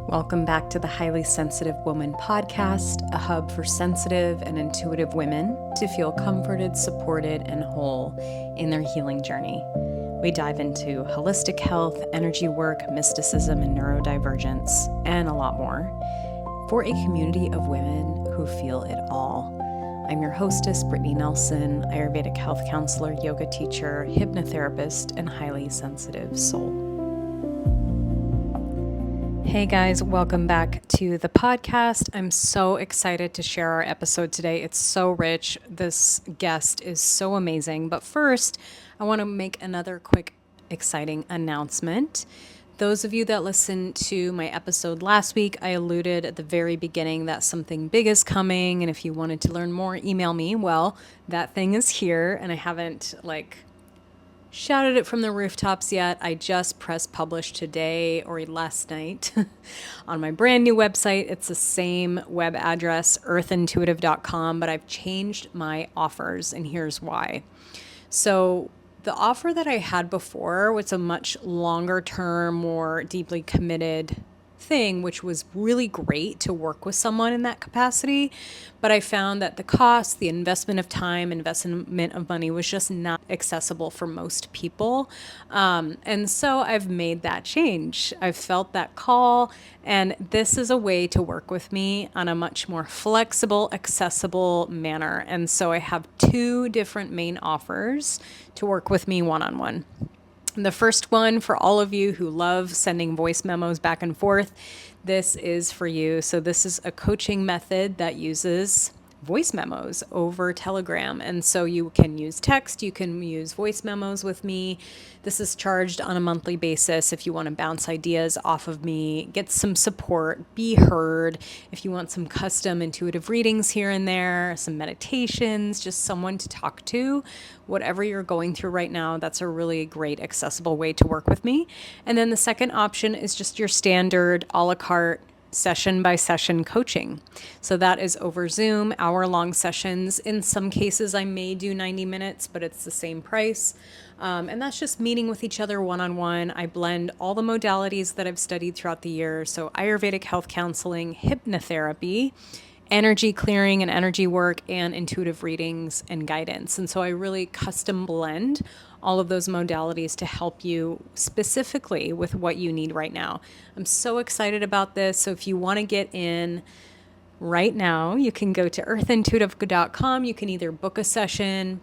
Welcome back to the Highly Sensitive Woman podcast, a hub for sensitive and intuitive women to feel comforted, supported, and whole in their healing journey. We dive into holistic health, energy work, mysticism, and neurodivergence, and a lot more, for a community of women who feel it all. I'm your hostess, Brittany Nelson, Ayurvedic health counselor, yoga teacher, hypnotherapist, and highly sensitive soul. Hey guys, welcome back to the podcast. I'm so excited to share our episode today. It's so rich. This guest is so amazing. But first, I want to make another quick, exciting announcement. Those of you that listened to my episode last week, I alluded at the very beginning that something big is coming. And if you wanted to learn more, email me. Well, that thing is here, and I haven't shouted it from the rooftops yet. I just press published today or last night on my brand new website. It's the same web address, earthintuitive.com, but I've changed my offers, and here's why. So the offer that I had before was a much longer term, more deeply committed thing, which was really great to work with someone in that capacity. But I found that the cost, the investment of time, investment of money was just not accessible for most people. And so I've made that change. I've felt that call, and this is a way to work with me on a much more flexible, accessible manner. And so I have two different main offers to work with me one-on-one. The first one, for all of you who love sending voice memos back and forth, this is for you. So this is a coaching method that uses voice memos over Telegram. And so you can use text, you can use voice memos with me. This is charged on a monthly basis if you want to bounce ideas off of me, get some support, be heard. If you want some custom intuitive readings here and there, some meditations, just someone to talk to, whatever you're going through right now, that's a really great accessible way to work with me. And then the second option is just your standard a la carte session by session coaching. So that is over Zoom, hour-long sessions. In some cases, I may do 90 minutes, but it's the same price. And that's just meeting with each other one-on-one. I blend all the modalities that I've studied throughout the year. So Ayurvedic health counseling, hypnotherapy, energy clearing and energy work, and intuitive readings and guidance. And so I really custom blend all of those modalities to help you specifically with what you need right now. I'm so excited about this. So if you want to get in right now, you can go to earthintuitive.com. You can either book a session,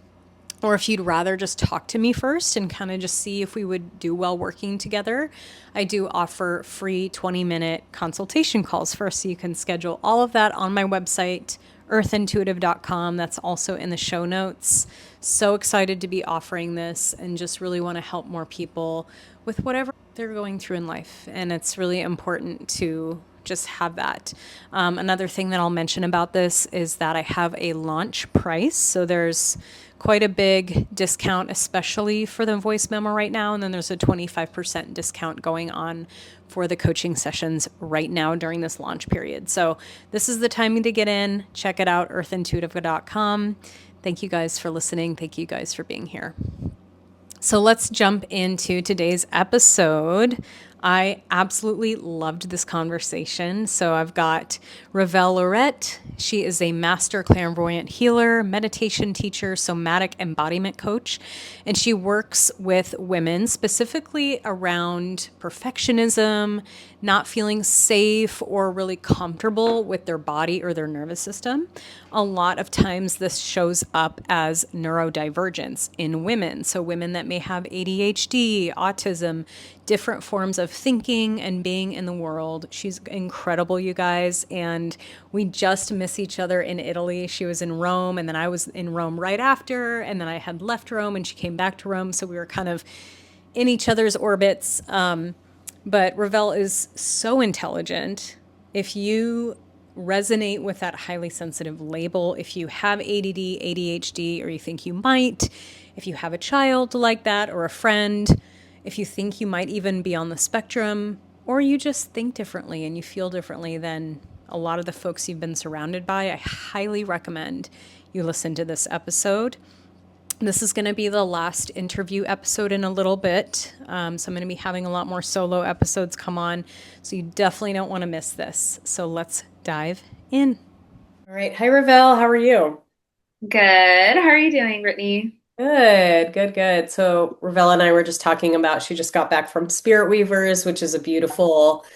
or if you'd rather just talk to me first and kind of just see if we would do well working together, I do offer free 20-minute consultation calls first. So you can schedule all of that on my website, earthintuitive.com. That's also in the show notes. So excited to be offering this and just really want to help more people with whatever they're going through in life. And it's really important to just have that. Another thing that I'll mention about this is that I have a launch price. So there's quite a big discount, especially for the voice memo right now. And then there's a 25% discount going on for the coaching sessions right now during this launch period. So this is the time to get in. Check it out, earthintuitive.com. Thank you guys for listening. Thank you guys for being here. So let's jump into today's episode. I absolutely loved this conversation. So I've got Ravelle Laurette. She is a master clairvoyant healer, meditation teacher, somatic embodiment coach, and she works with women specifically around perfectionism, not feeling safe or really comfortable with their body or their nervous system. A lot of times this shows up as neurodivergence in women. So women that may have ADHD, autism, different forms of thinking and being in the world. She's incredible, you guys. And we just miss each other in Italy. She was in Rome, and then I was in Rome right after. And then I had left Rome and she came back to Rome. So we were kind of in each other's orbits. But Ravelle is so intelligent. If you resonate with that highly sensitive label, if you have ADD, ADHD, or you think you might, if you have a child like that or a friend, if you think you might even be on the spectrum, or you just think differently and you feel differently than a lot of the folks you've been surrounded by, I highly recommend you listen to this episode. This is going to be the last interview episode in a little bit. So I'm going to be having a lot more solo episodes come on. So you definitely don't want to miss this. So let's dive in. All right. Hi, Ravelle. How are you? Good. How are you doing, Brittany? Good, good, good. So Ravelle and I were just talking about she just got back from Spirit Weavers, which is a beautiful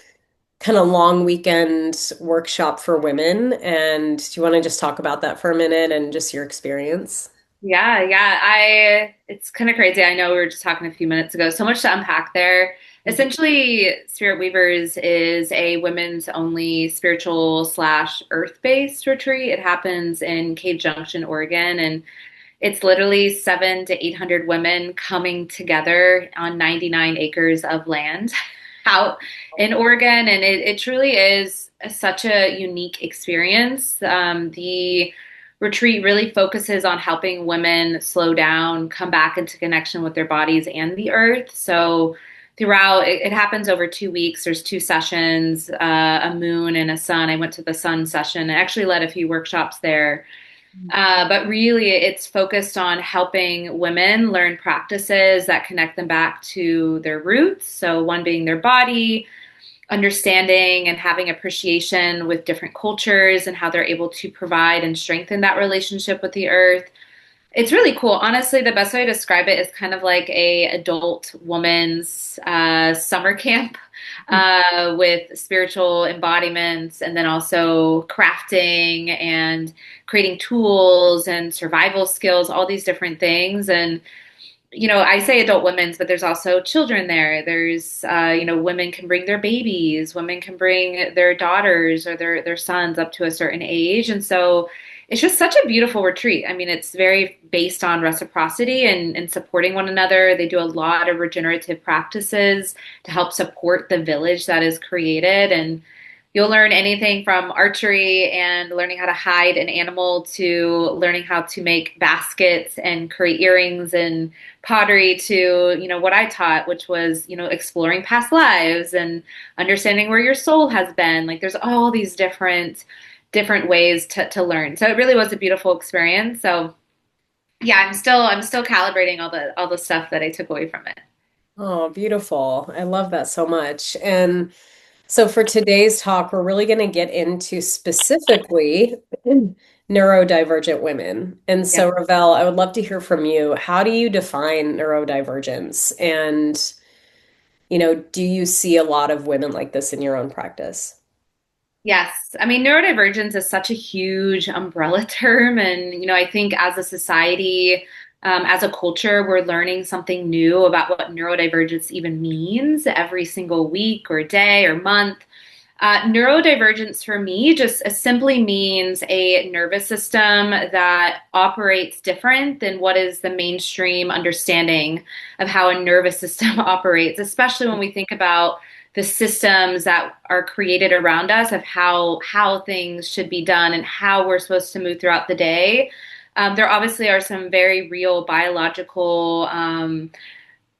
kind of long weekend workshop for women. And do you want to just talk about that for a minute and just your experience? Yeah. It's kind of crazy. I know we were just talking a few minutes ago. So much to unpack there. Essentially, Spirit Weavers is a women's only spiritual slash earth-based retreat. It happens in Cave Junction, Oregon, and it's literally 700 to 800 women coming together on 99 acres of land out in Oregon. And it truly is such a unique experience. The retreat really focuses on helping women slow down, come back into connection with their bodies and the earth. So throughout, it happens over 2 weeks. There's two sessions, a moon and a sun. I went to the sun session. I actually led a few workshops there. But really, it's focused on helping women learn practices that connect them back to their roots. So, one being their body, understanding and having appreciation with different cultures and how they're able to provide and strengthen that relationship with the earth. It's really cool. Honestly, the best way to describe it is kind of like a adult woman's summer camp with spiritual embodiments, and then also crafting and creating tools and survival skills, all these different things. And I say adult women's, but there's also children there. There's, women can bring their babies, women can bring their daughters or their sons up to a certain age. And so it's just such a beautiful retreat. I mean, it's very based on reciprocity and supporting one another. They do a lot of regenerative practices to help support the village that is created. And you'll learn anything from archery and learning how to hide an animal to learning how to make baskets and create earrings and pottery to, what I taught, which was, exploring past lives and understanding where your soul has been. Like there's all these different ways to learn. So it really was a beautiful experience. So yeah, I'm still calibrating all the stuff that I took away from it. Oh, beautiful. I love that so much. And so for today's talk, we're really going to get into specifically neurodivergent women. And Yeah. so, Ravel, I would love to hear from you. How do you define neurodivergence? And, do you see a lot of women like this in your own practice? Yes. I mean, neurodivergence is such a huge umbrella term. And, I think as a society, as a culture, we're learning something new about what neurodivergence even means every single week or day or month. Neurodivergence for me just simply means a nervous system that operates different than what is the mainstream understanding of how a nervous system operates, especially when we think about the systems that are created around us of how things should be done and how we're supposed to move throughout the day. There obviously are some very real biological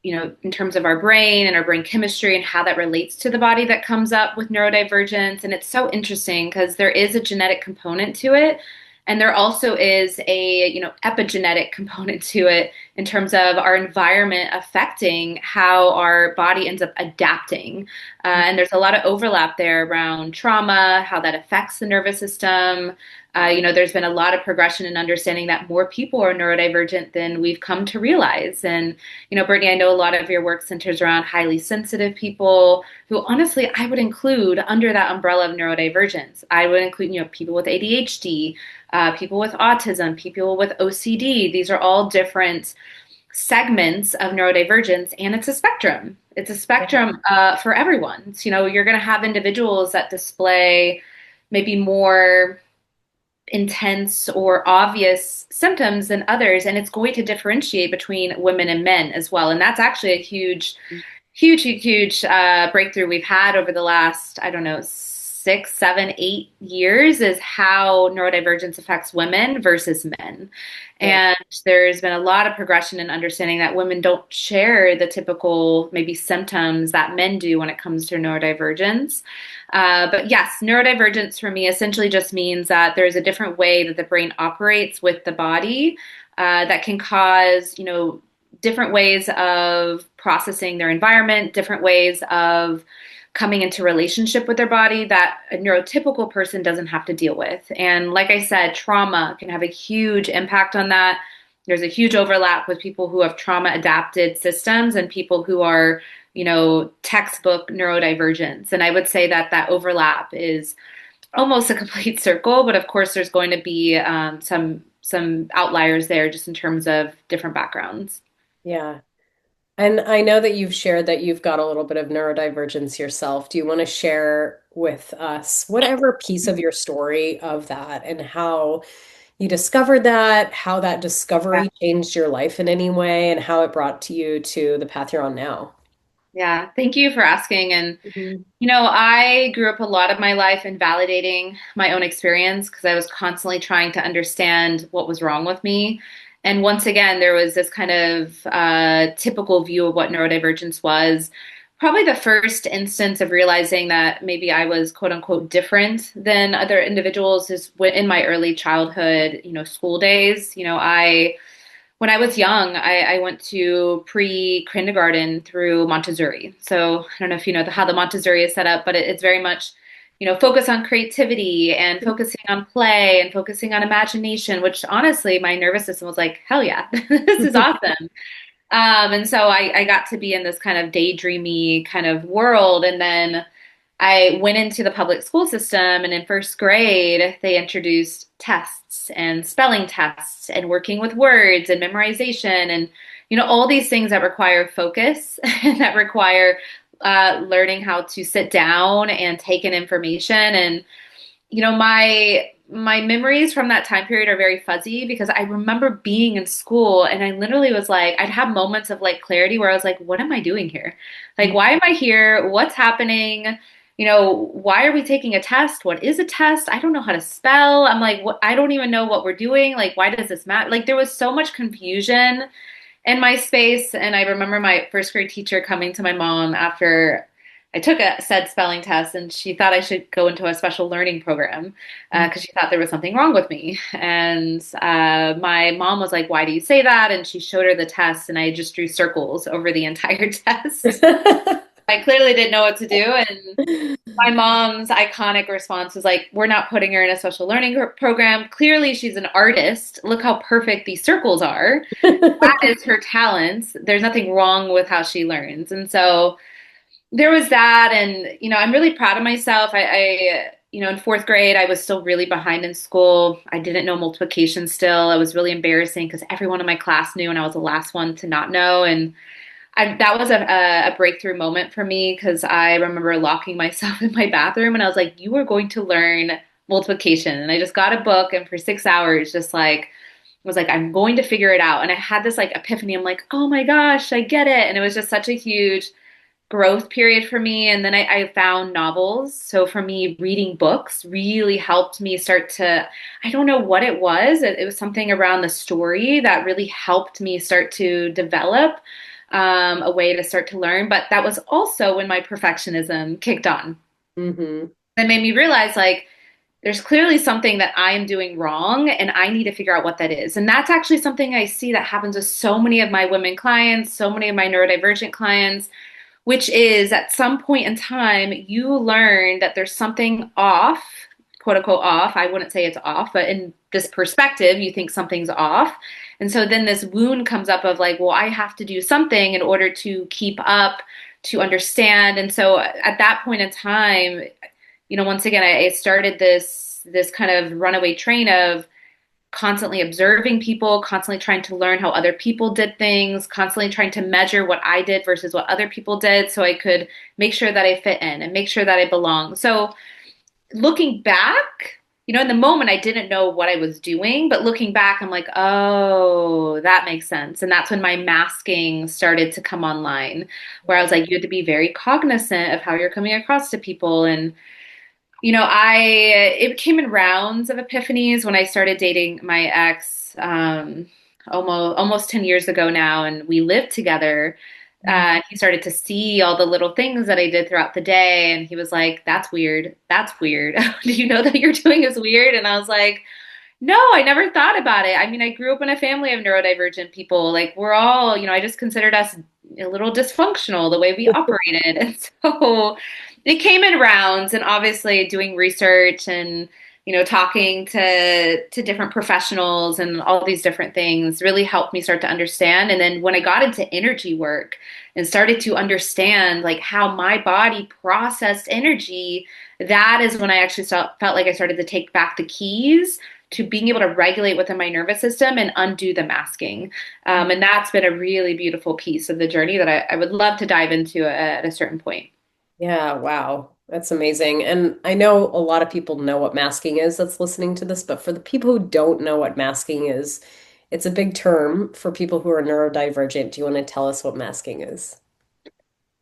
in terms of our brain and our brain chemistry and how that relates to the body that comes up with neurodivergence. And it's so interesting because there is a genetic component to it. And there also is a, epigenetic component to it in terms of our environment affecting how our body ends up adapting. And there's a lot of overlap there around trauma, how that affects the nervous system. There's been a lot of progression in understanding that more people are neurodivergent than we've come to realize. And, Brittany, I know a lot of your work centers around highly sensitive people who honestly I would include under that umbrella of neurodivergence. I would include, people with ADHD, people with autism, people with OCD. These are all different segments of neurodivergence, and it's a spectrum. It's a spectrum for everyone. So, you're going to have individuals that display maybe more intense or obvious symptoms than others, and it's going to differentiate between women and men as well. And that's actually a huge breakthrough we've had over the last, I don't know, 6, 7, 8 years is how neurodivergence affects women versus men. Yeah. And there's been a lot of progression in understanding that women don't share the typical maybe symptoms that men do when it comes to neurodivergence. But yes, neurodivergence for me essentially just means that there's a different way that the brain operates with the body. that can cause, different ways of processing their environment, different ways of coming into relationship with their body that a neurotypical person doesn't have to deal with. And like I said, trauma can have a huge impact on that. There's a huge overlap with people who have trauma adapted systems and people who are, textbook neurodivergence. And I would say that that overlap is almost a complete circle, but of course there's going to be some outliers there just in terms of different backgrounds. Yeah. And I know that you've shared that you've got a little bit of neurodivergence yourself. Do you want to share with us whatever piece of your story of that and how you discovered that, how that discovery changed your life in any way, and how it brought to you to the path you're on now? Yeah, thank you for asking. And, Mhm. I grew up a lot of my life in validating my own experience because I was constantly trying to understand what was wrong with me. And once again, there was this kind of typical view of what neurodivergence was. Probably the first instance of realizing that maybe I was quote unquote different than other individuals is in my early childhood, school days. When I was young, I went to pre-kindergarten through Montessori. So I don't know if you know how the Montessori is set up, but it's very much, focus on creativity and focusing on play and focusing on imagination, which honestly, my nervous system was like, hell yeah, this is awesome. And so I got to be in this kind of daydreamy kind of world. And then I went into the public school system, and in first grade, they introduced tests and spelling tests and working with words and memorization and, all these things that require focus and that require learning how to sit down and take in information. And, my memories from that time period are very fuzzy because I remember being in school and I literally was like, I'd have moments of like clarity where I was like, what am I doing here? Like, why am I here? What's happening? Why are we taking a test? What is a test? I don't know how to spell. I'm like, what? I don't even know what we're doing. Like, why does this matter? Like, there was so much confusion in my space. And I remember my first grade teacher coming to my mom after I took a said spelling test, and she thought I should go into a special learning program because she thought there was something wrong with me. And my mom was like, "Why do you say that?" And she showed her the test, and I just drew circles over the entire test. I clearly didn't know what to do, and my mom's iconic response was like, "We're not putting her in a special learning program. Clearly, she's an artist. Look how perfect these circles are. That is her talents. There's nothing wrong with how she learns." And so there was that. And, I'm really proud of myself. In fourth grade, I was still really behind in school. I didn't know multiplication still. It was really embarrassing because everyone in my class knew and I was the last one to not know. And that was a breakthrough moment for me because I remember locking myself in my bathroom and I was like, you are going to learn multiplication. And I just got a book and for 6 hours, just like, was like, I'm going to figure it out. And I had this like epiphany. I'm like, oh my gosh, I get it. And it was just such a huge growth period for me. And then I found novels. So for me, reading books really helped me start to, I don't know what it was. It was something around the story that really helped me start to develop a way to start to learn. But that was also when my perfectionism kicked on. hmm That made me realize like, there's clearly something that I am doing wrong and I need to figure out what that is. And that's actually something I see that happens with so many of my women clients, so many of my neurodivergent clients, which is at some point in time, you learn that there's something off, quote unquote off. I wouldn't say it's off, but in this perspective, you think something's off. And so then this wound comes up of like, well, I have to do something in order to keep up, to understand. And so at that point in time, once again, I started this kind of runaway train of constantly observing people, constantly trying to learn how other people did things, constantly trying to measure what I did versus what other people did so I could make sure that I fit in and make sure that I belong. So looking back, in the moment I didn't know what I was doing, but looking back, I'm like, oh, that makes sense. And that's when my masking started to come online, where I was like, you have to be very cognizant of how you're coming across to people. And it came in rounds of epiphanies when I started dating my ex almost 10 years ago now, and we lived together. He started to see all the little things that I did throughout the day, and he was like, "That's weird. That's weird. Do you know that you're doing is weird?" And I was like, No, I never thought about it. I mean, I grew up in a family of neurodivergent people. Like we're all, I just considered us a little dysfunctional the way we operated. And so it came in rounds and obviously doing research and, talking to different professionals and all these different things really helped me start to understand. And then when I got into energy work and started to understand like how my body processed energy, that is when I actually felt like I started to take back the keys to being able to regulate within my nervous system and undo the masking. And that's been a really beautiful piece of the journey that I would love to dive into at a certain point. Yeah, wow. That's amazing. And I know a lot of people know what masking is that's listening to this, but for the people who don't know what masking is, it's a big term for people who are neurodivergent. Do you want to tell us what masking is?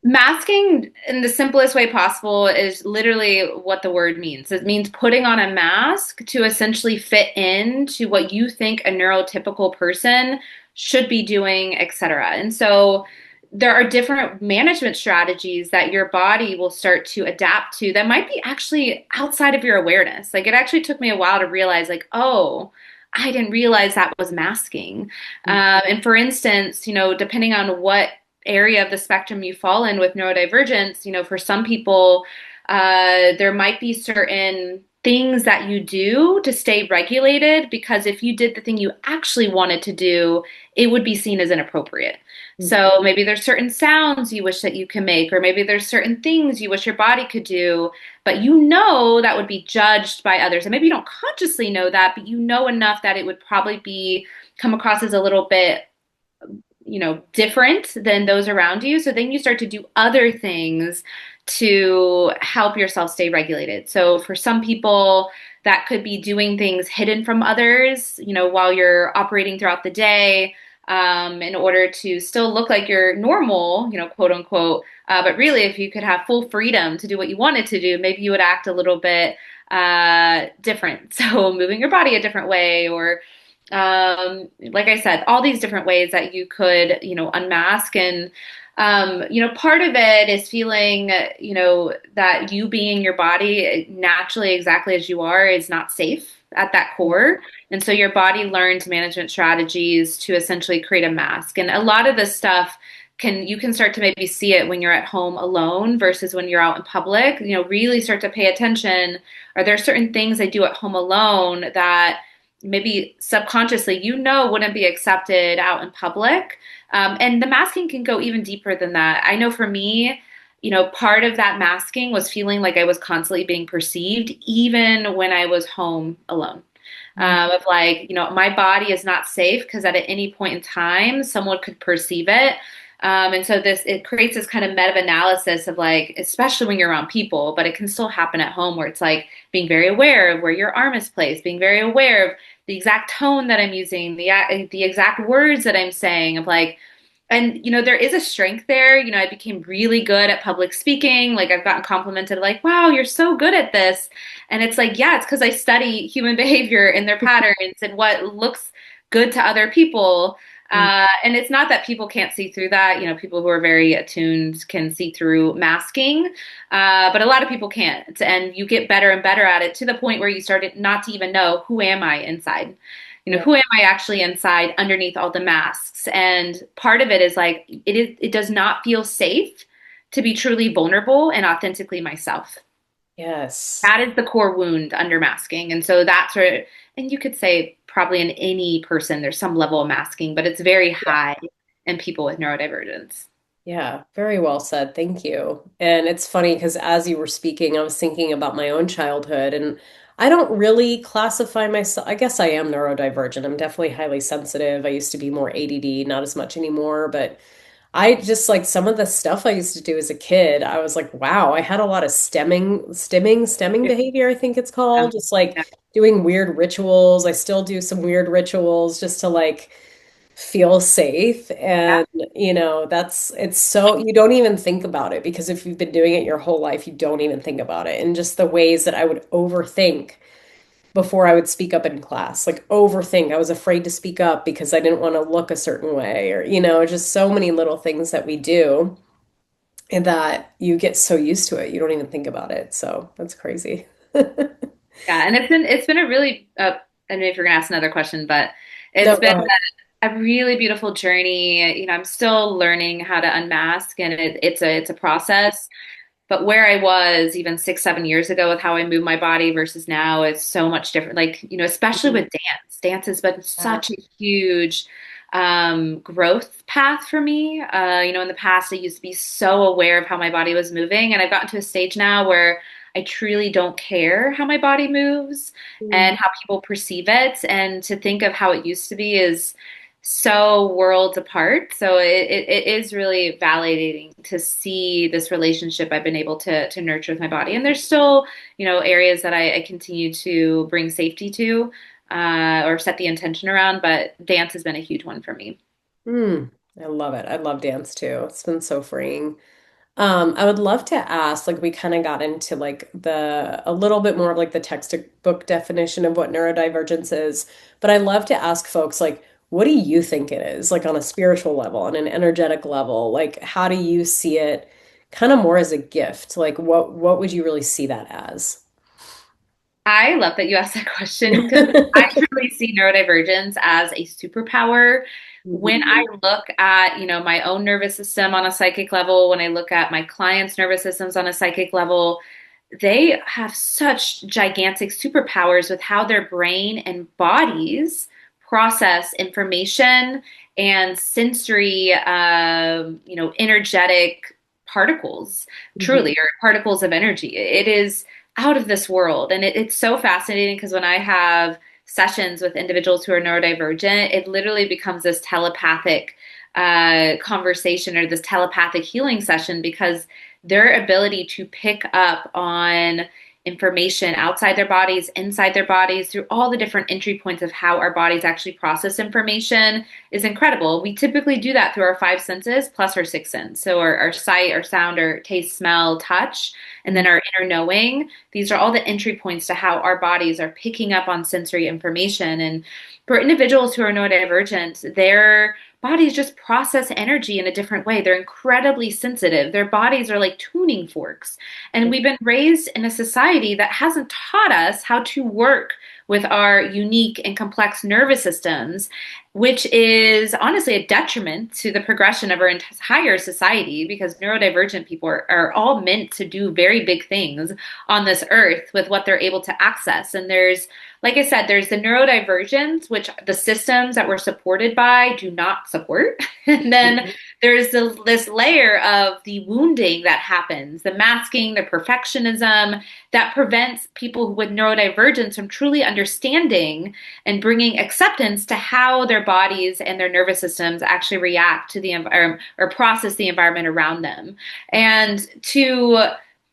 Masking in the simplest way possible is literally what the word means. It means putting on a mask to essentially fit into what you think a neurotypical person should be doing, etc. And so there are different management strategies that your body will start to adapt to that might be actually outside of your awareness. Like it actually took me a while to realize, like, oh, I didn't realize that was masking. And for instance, depending on what area of the spectrum you fall in with neurodivergence, for some people, there might be certain things that you do to stay regulated because if you did the thing you actually wanted to do, it would be seen as inappropriate. So maybe there's certain sounds you wish that you can make, or maybe there's certain things you wish your body could do, but that would be judged by others. And maybe you don't consciously know that, but you know enough that it would probably be come across as a little bit different than those around you. So then you start to do other things to help yourself stay regulated. So for some people, that could be doing things hidden from others, while you're operating throughout the day, in order to still look like you're normal, quote unquote. But really, if you could have full freedom to do what you wanted to do, maybe you would act a little bit different. So moving your body a different way or like I said, all these different ways that you could, unmask. And, part of it is feeling, that you being your body naturally exactly as you are is not safe at that core. And so your body learns management strategies to essentially create a mask. And a lot of this stuff you can start to maybe see it when you're at home alone versus when you're out in public, really start to pay attention. Are there certain things I do at home alone that maybe subconsciously wouldn't be accepted out in public, and the masking can go even deeper than that. I know for me, part of that masking was feeling like I was constantly being perceived even when I was home alone, of like, my body is not safe because at any point in time someone could perceive it. And so it creates this kind of meta-analysis of like, especially when you're around people, but it can still happen at home where it's like being very aware of where your arm is placed, being very aware of the exact tone that I'm using, the exact words that I'm saying of like, and there is a strength there. I became really good at public speaking. Like I've gotten complimented like, wow, you're so good at this. And it's like, yeah, it's because I study human behavior and their patterns and what looks good to other people. And it's not that people can't see through that. People who are very attuned can see through masking, but a lot of people can't. And you get better and better at it to the point where you started not to even know, who am I inside? Yeah. Who am I actually inside underneath all the masks? And part of it is like, it does not feel safe to be truly vulnerable and authentically myself. Yes. That is the core wound under masking. And so that's where, and you could say probably in any person, there's some level of masking, but it's very high in people with neurodivergence. Yeah, very well said. Thank you. And it's funny because as you were speaking, I was thinking about my own childhood, and I don't really classify myself. I guess I am neurodivergent. I'm definitely highly sensitive. I used to be more ADD, not as much anymore, but I just like some of the stuff I used to do as a kid. I was like, wow, I had a lot of stemming behavior, I think it's Yeah. called, just like doing weird rituals. I still do some weird rituals just to like feel safe. Yeah. And, it's so you don't even think about it because if you've been doing it your whole life, you don't even think about it. And just the ways that I would overthink before I would speak up in class, like overthink. I was afraid to speak up because I didn't want to look a certain way, or, just so many little things that we do and that you get so used to it, you don't even think about it. So that's crazy. Yeah, and it's been a really I don't know if you're gonna ask another question, but No, it's go been ahead. a really beautiful journey. I'm still learning how to unmask, and it's a process. But where I was even 6, 7 years ago with how I move my body versus now is so much different. Like, especially with dance. Dance has been Yeah. such a huge growth path for me. In the past, I used to be so aware of how my body was moving, and I've gotten to a stage now where I truly don't care how my body moves Mm. and how people perceive it. And to think of how it used to be is so worlds apart. So it is really validating to see this relationship I've been able to nurture with my body. And there's still, areas that I continue to bring safety to or set the intention around, but dance has been a huge one for me. Mm. I love it. I love dance too. It's been so freeing. I would love to ask, like we kind of got into like the a little bit more of like the textbook definition of what neurodivergence is, but I love to ask folks like, what do you think it is? Like on a spiritual level, on an energetic level, like how do you see it kind of more as a gift? Like what would you really see that as? I love that you asked that question because I truly see neurodivergence as a superpower. When I Mhm. look at, my own nervous system on a psychic level, when I look at my clients' nervous systems on a psychic level, they have such gigantic superpowers with how their brain and bodies process information and sensory, energetic particles, Mhm. truly, or particles of energy. It is out of this world. And it's so fascinating because when I have sessions with individuals who are neurodivergent, it literally becomes this telepathic conversation or this telepathic healing session because their ability to pick up on information outside their bodies, inside their bodies, through all the different entry points of how our bodies actually process information is incredible. We typically do that through our five senses plus our sixth sense. So our sight, our sound, our taste, smell, touch, and then our inner knowing. These are all the entry points to how our bodies are picking up on sensory information. And for individuals who are neurodivergent, their bodies just process energy in a different way. They're incredibly sensitive. Their bodies are like tuning forks. And we've been raised in a society that hasn't taught us how to work with our unique and complex nervous systems, which is honestly a detriment to the progression of our entire society because neurodivergent people are all meant to do very big things on this earth with what they're able to access. And there's, like I said, there's the neurodivergence, which the systems that we're supported by do not support. And then Mhm. there's this layer of the wounding that happens, the masking, the perfectionism that prevents people with neurodivergence from truly understanding and bringing acceptance to how their bodies and their nervous systems actually react to the environment or process the environment around them. And to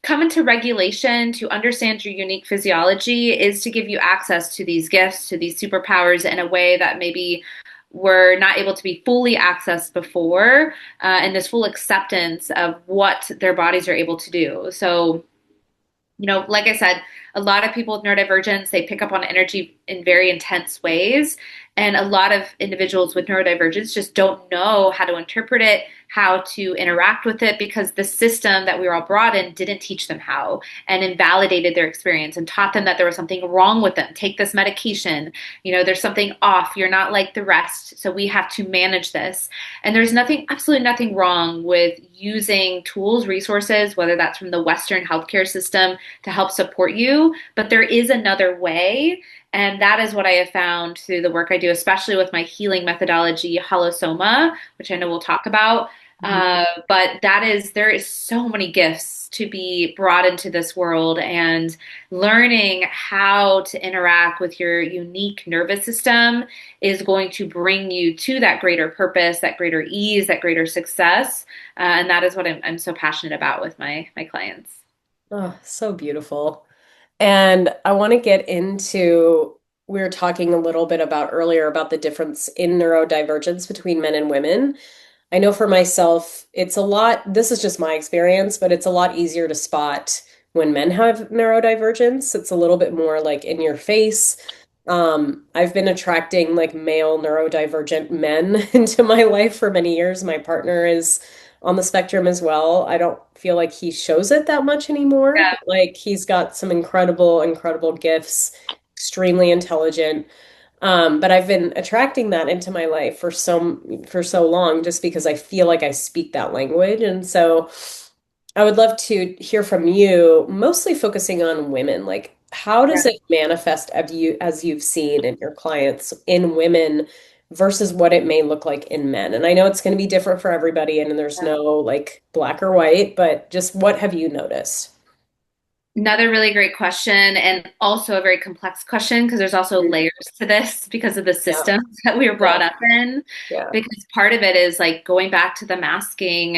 come into regulation, to understand your unique physiology, is to give you access to these gifts, to these superpowers in a way that maybe were not able to be fully accessed before, and this full acceptance of what their bodies are able to do. So, like I said, a lot of people with neurodivergence, they pick up on energy in very intense ways. And a lot of individuals with neurodivergence just don't know how to interpret it, how to interact with it, because the system that we were all brought in didn't teach them how and invalidated their experience and taught them that there was something wrong with them. Take this medication. There's something off. You're not like the rest. So we have to manage this. And there's absolutely nothing wrong with using tools, resources, whether that's from the Western healthcare system to help support you. But there is another way. And that is what I have found through the work I do, especially with my healing methodology, Holosoma, which I know we'll talk about. But there is so many gifts to be brought into this world, and learning how to interact with your unique nervous system is going to bring you to that greater purpose, that greater ease, that greater success. And that is what I'm so passionate about with my clients. Oh, so beautiful. And I want to get into, we were talking a little bit about earlier about the difference in neurodivergence between men and women. I know for myself, it's a lot, this is just my experience, but it's a lot easier to spot when men have neurodivergence. It's a little bit more like in your face. I've been attracting like male neurodivergent men into my life for many years. My partner is on the spectrum as well. I don't feel like he shows it that much anymore, Yeah. but like he's got some incredible, incredible gifts. extremely intelligent. But I've been attracting that into my life for so long just because I feel like I speak that language. And so I would love to hear from you, mostly focusing on women. Like, how does it manifest as you've seen in your clients in women versus what it may look like in men? And I know it's going to be different for everybody, and there's Yeah. no like black or white, but just what have you noticed? Another really great question, and also a very complex question because there's also Mm. layers to this because of the Yeah, systems that we were yeah, brought up in. yeah, Because part of it is like going back to the masking,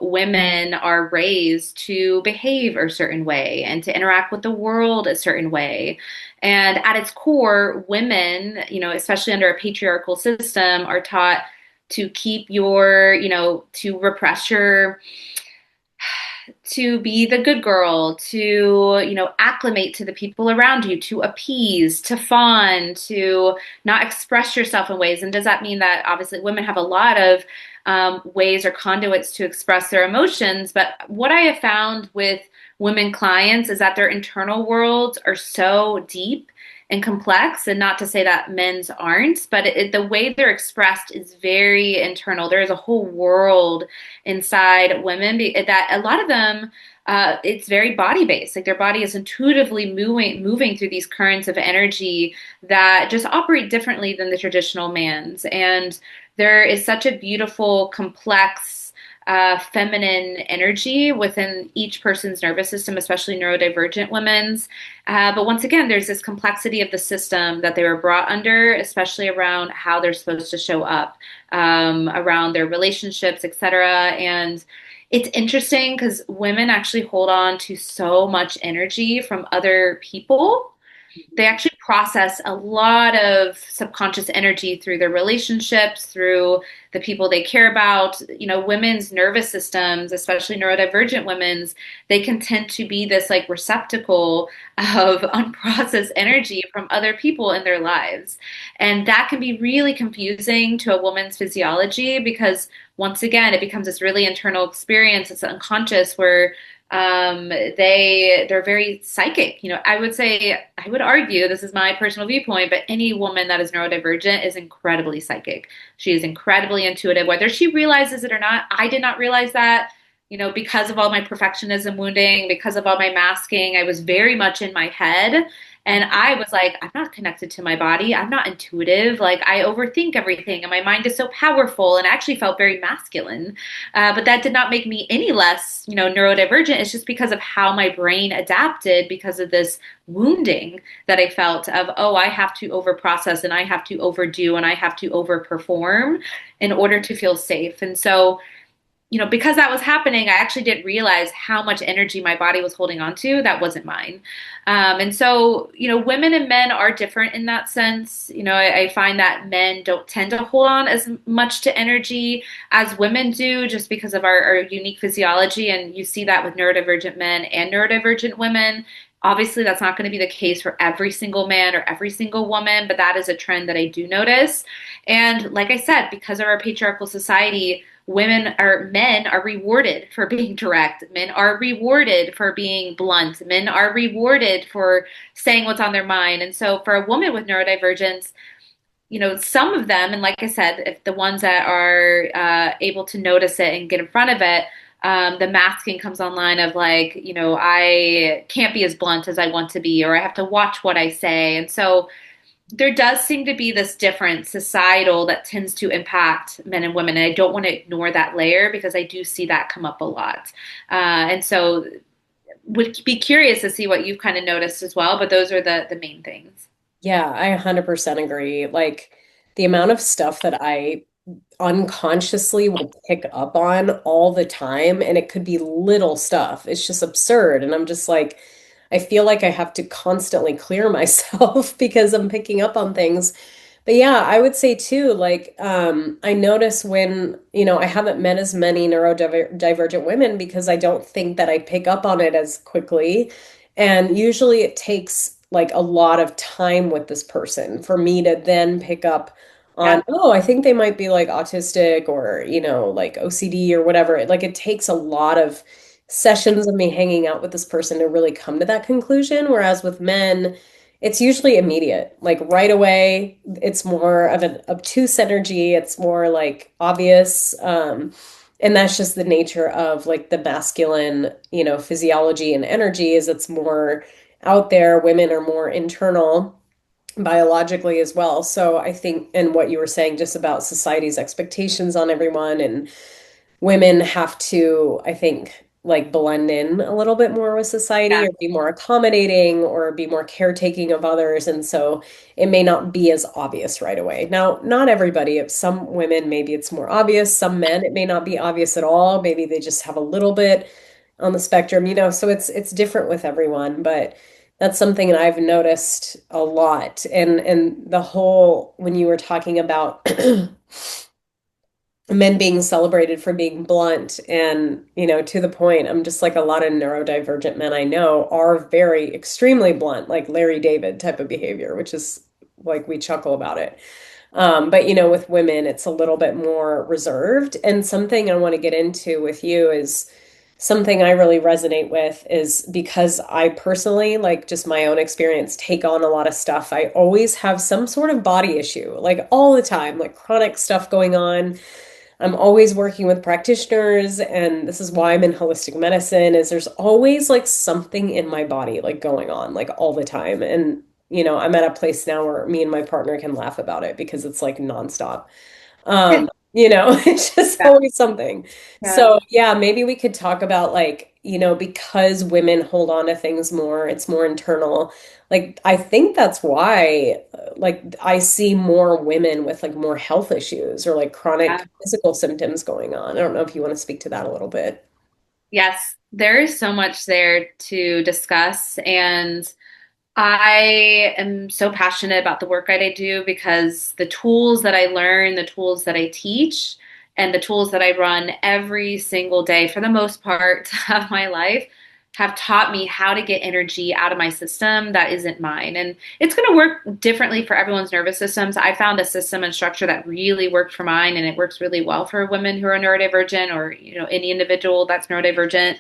women are raised to behave a certain way and to interact with the world a certain way. And at its core, women, especially under a patriarchal system, are taught to keep to repress to be the good girl, to, acclimate to the people around you, to appease, to fawn, to not express yourself in ways. And does that mean that obviously women have a lot of ways or conduits to express their emotions? But what I have found with women clients is that their internal worlds are so deep and complex, and not to say that men's aren't, but the way they're expressed is very internal. There is a whole world inside women that a lot of them it's very body based, like their body is intuitively moving through these currents of energy that just operate differently than the traditional man's. And there is such a beautiful complex feminine energy within each person's nervous system, especially neurodivergent women's. But once again, there's this complexity of the system that they were brought under, especially around how they're supposed to show up, around their relationships, etc. And it's interesting because women actually hold on to so much energy from other people. They actually process a lot of subconscious energy through their relationships, through the people they care about. Women's nervous systems, especially neurodivergent women's, they can tend to be this like receptacle of unprocessed energy from other people in their lives. And that can be really confusing to a woman's physiology because once again, it becomes this really internal experience. It's unconscious where they're very psychic. I would argue, this is my personal viewpoint, but any woman that is neurodivergent is incredibly psychic. She is incredibly intuitive, whether she realizes it or not. I did not realize that, because of all my perfectionism wounding, because of all my masking, I was very much in my head. And I was like, I'm not connected to my body. I'm not intuitive. Like, I overthink everything, and my mind is so powerful. And I actually felt very masculine. But that did not make me any less, neurodivergent. It's just because of how my brain adapted because of this wounding that I felt of, oh, I have to overprocess and I have to overdo and I have to overperform in order to feel safe. And so, because that was happening, I actually didn't realize how much energy my body was holding on to that wasn't mine. And so, women and men are different in that sense. I find that men don't tend to hold on as much to energy as women do just because of our unique physiology. And you see that with neurodivergent men and neurodivergent women. Obviously, that's not going to be the case for every single man or every single woman, but that is a trend that I do notice. And like I said, because of our patriarchal society, men are rewarded for being direct. Men are rewarded for being blunt. Men are rewarded for saying what's on their mind. And so for a woman with neurodivergence, some of them, and like I said, if the ones that are able to notice it and get in front of it, the masking comes online of like, I can't be as blunt as I want to be, or I have to watch what I say. And so there does seem to be this difference societal that tends to impact men and women. And I don't want to ignore that layer because I do see that come up a lot. And so would be curious to see what you've kind of noticed as well. But those are the main things. Yeah, I 100% agree. Like the amount of stuff that I unconsciously will pick up on all the time, and it could be little stuff. It's just absurd. And I'm just like, I feel like I have to constantly clear myself because I'm picking up on things. But yeah, I would say too, like, I notice when, I haven't met as many neurodivergent women because I don't think that I pick up on it as quickly. And usually it takes like a lot of time with this person for me to then pick up Yeah. on, oh, I think they might be like autistic or, like OCD or whatever. Like it takes a lot of sessions of me hanging out with this person to really come to that conclusion. Whereas with men, it's usually immediate, like right away. It's more of an obtuse energy. It's more like obvious. And that's just the nature of like the masculine, physiology and energy is it's more out there. Women are more internal biologically as well. So I think, and what you were saying just about society's expectations on everyone and women have to, I think, like blend in a little bit more with society Yeah. or be more accommodating or be more caretaking of others. And so it may not be as obvious right away. Now, not everybody, if some women, maybe it's more obvious. Some men, it may not be obvious at all. Maybe they just have a little bit on the spectrum, so it's different with everyone, but that's something that I've noticed a lot. And the whole when you were talking about men being celebrated for being blunt and, to the point. I'm just like a lot of neurodivergent men I know are very extremely blunt, like Larry David type of behavior, which is like we chuckle about it. But with women, it's a little bit more reserved. And something I want to get into with you is something I really resonate with is because I personally, like just my own experience, take on a lot of stuff. I always have some sort of body issue, like all the time, like chronic stuff going on. I'm always working with practitioners, and this is why I'm in holistic medicine, is there's always like something in my body like going on like all the time. And I'm at a place now where me and my partner can laugh about it because it's like nonstop. It's just Yeah. always something. Yeah. So, yeah, maybe we could talk about like, because women hold on to things more, it's more internal. Like, I think that's why, like, I see more women with like more health issues or like chronic Yeah. physical symptoms going on. I don't know if you want to speak to that a little bit. Yes, there is so much there to discuss. And I am so passionate about the work that I do because the tools that I learn, the tools that I teach, and the tools that I run every single day for the most part of my life have taught me how to get energy out of my system that isn't mine. And it's going to work differently for everyone's nervous systems. I found a system and structure that really worked for mine, and it works really well for women who are neurodivergent or, any individual that's neurodivergent.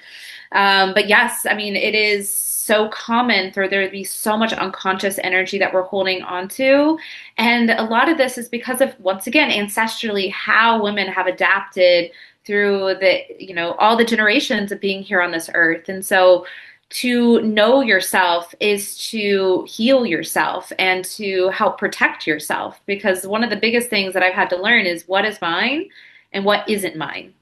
But yes, I mean, it is so common for there to be so much unconscious energy that we're holding onto. And a lot of this is because of, once again, ancestrally, how women have adapted through all the generations of being here on this earth. And so to know yourself is to heal yourself and to help protect yourself. Because one of the biggest things that I've had to learn is what is mine and what isn't mine.